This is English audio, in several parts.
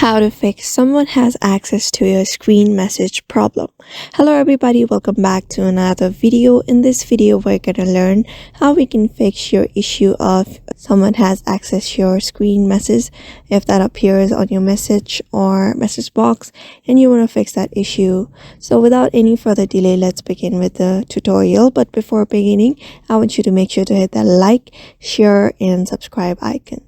How to fix someone has access to your screen message problem. Hello everybody, welcome back to another video. In this video we're gonna learn how we can fix your issue of someone has access to your screen message if that appears on your message or message box and you want to fix that issue. So without any further delay, let's begin with the tutorial. But before beginning, I want you to make sure to hit that like, share and subscribe icon.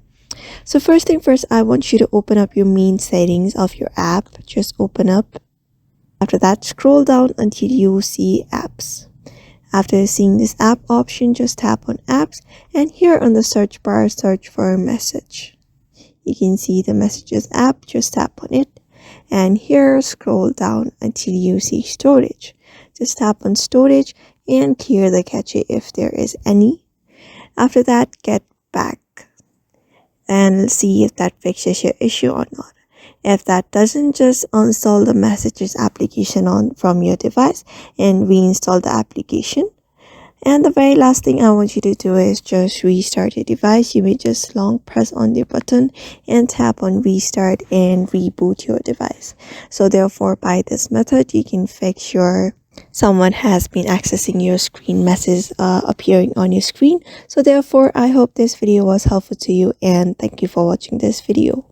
So first thing first, I want you to open up your main settings of your app. Just open up. After that, scroll down until you see apps. After seeing this app option, just tap on apps and here on the search bar, search for a message. You can see the messages app, just tap on it. And here, scroll down until you see storage. Just tap on storage and clear the cache if there is any. After that, get back and see if that fixes your issue or not. If that doesn't, just uninstall the messages application from your device and reinstall the application. And the very last thing I want you to do is just restart your device. You may just long press on the button and tap on restart and reboot your device. So therefore, by this method, you can fix your someone has been accessing your screen message appearing on your screen. So therefore, I hope this video was helpful to you and thank you for watching this video.